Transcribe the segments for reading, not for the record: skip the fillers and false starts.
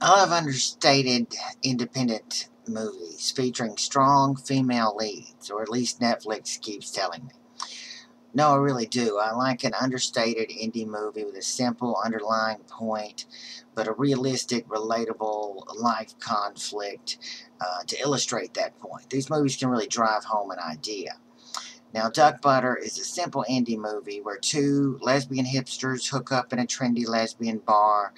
I love understated independent movies featuring strong female leads, or at least Netflix keeps telling me. No, I really do. I like an understated indie movie with a simple underlying point, but a realistic, relatable life conflict to illustrate that point. These movies can really drive home an idea. Now, Duck Butter is a simple indie movie where two lesbian hipsters hook up in a trendy lesbian bar.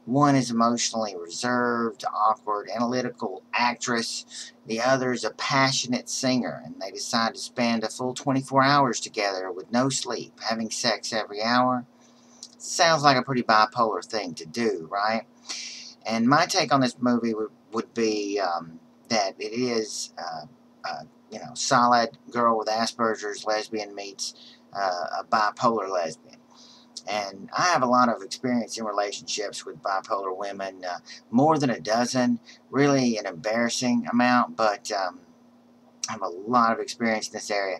One is emotionally reserved, awkward, analytical actress. The other is a passionate singer, and they decide to spend a full 24 hours together with no sleep, having sex every hour. Sounds like a pretty bipolar thing to do, right? And my take on this movie would be that it is, solid girl with Asperger's lesbian meets a bipolar lesbian. And I have a lot of experience in relationships with bipolar women, more than a dozen, really an embarrassing amount, but I have a lot of experience in this area.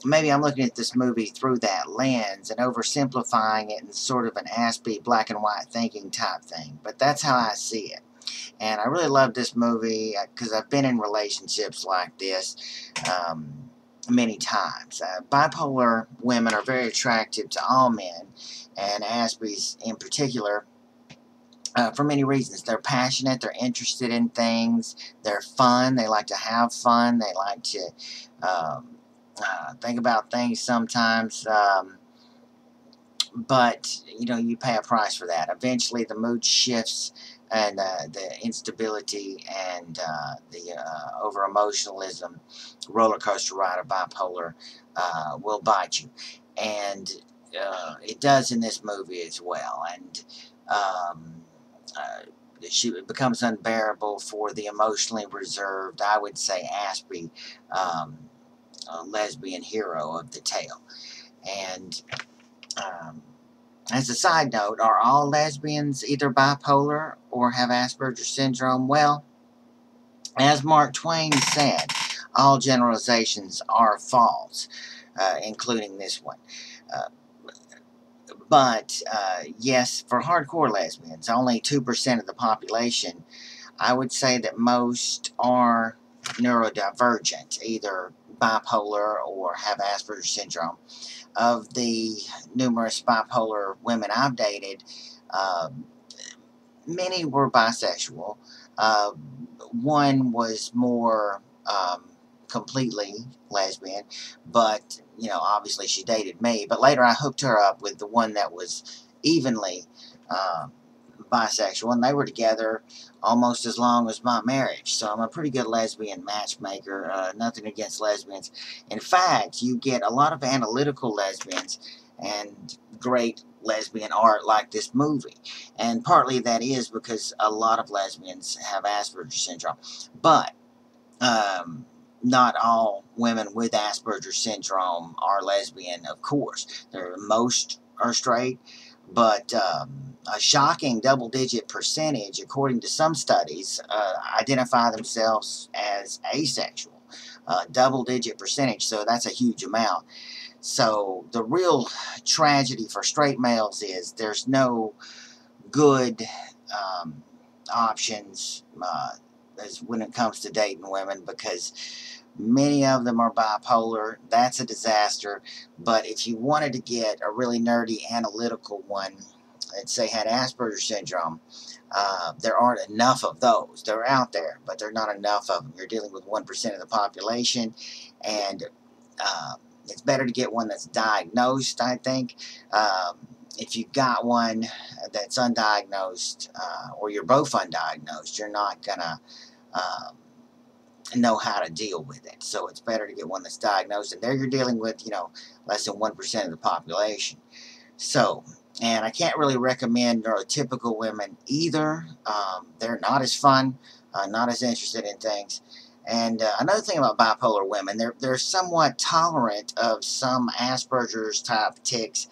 Maybe I'm looking at this movie through that lens and oversimplifying it in sort of an Aspie black and white thinking type thing, but that's how I see it. And I really love this movie because I've been in relationships like this many times. Bipolar women are very attractive to all men, and Aspie's in particular, for many reasons. They're passionate, they're interested in things, they're fun, they like to have fun, they like to think about things sometimes. But you pay a price for that. Eventually the mood shifts, and the instability and the over emotionalism roller coaster ride of bipolar will bite you, and it does in this movie as well. And um, uh, it becomes unbearable for the emotionally reserved, I would say, Aspie, um, lesbian hero of the tale. And um, as a side note, are all lesbians either bipolar or have Asperger's syndrome? Well, as Mark Twain said, all generalizations are false, including this one. Uh, but yes, for hardcore lesbians, only 2% of the population, I would say that most are neurodivergent, either bipolar or have Asperger's syndrome. Of the numerous bipolar women I've dated, uh, many were bisexual. Uh, One was more completely lesbian, but obviously she dated me. But later I hooked her up with the one that was evenly uh, bisexual, and they were together almost as long as my marriage. So I'm a pretty good lesbian matchmaker. Nothing against lesbians. In fact, you get a lot of analytical lesbians and great lesbian art like this movie. And partly that is because a lot of lesbians have Asperger's syndrome. But not all women with Asperger's syndrome are lesbian, of course. Most are straight, but a shocking double-digit percentage, according to some studies, identify themselves as asexual. Double-digit percentage, so that's a huge amount. So the real tragedy for straight males is there's no good um, options as when it comes to dating women, because many of them are bipolar. That's a disaster. But if you wanted to get a really nerdy analytical one, let's say had Asperger's syndrome, there aren't enough of those. They're out there, but there are not enough of them. You're dealing with 1% of the population, and uh, it's better to get one that's diagnosed, I think. If you've got one that's undiagnosed, or you're both undiagnosed, you're not going to know how to deal with it. So it's better to get one that's diagnosed, and there you're dealing with, less than 1% of the population. So, and I can't really recommend neurotypical women either. They're not as fun, not as interested in things. And another thing about bipolar women, they're somewhat tolerant of some Asperger's type tics,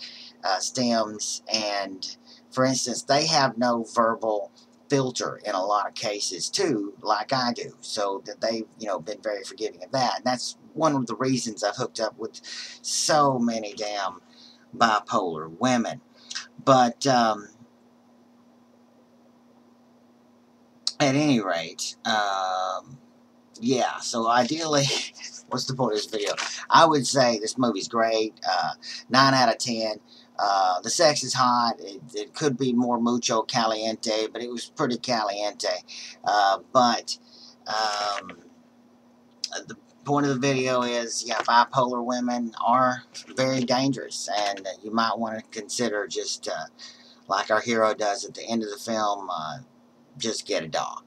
stems, and for instance, they have no verbal filter in a lot of cases too, like I do. So that they've been very forgiving of that, and that's one of the reasons I've hooked up with so many damn bipolar women. But at any rate, yeah, so ideally, what's the point of this video? I would say this movie's great. 9 out of 10. The sex is hot. It could be more mucho caliente, but it was pretty caliente. But the point of the video is, yeah, bipolar women are very dangerous, and you might want to consider just, like our hero does at the end of the film, just get a dog.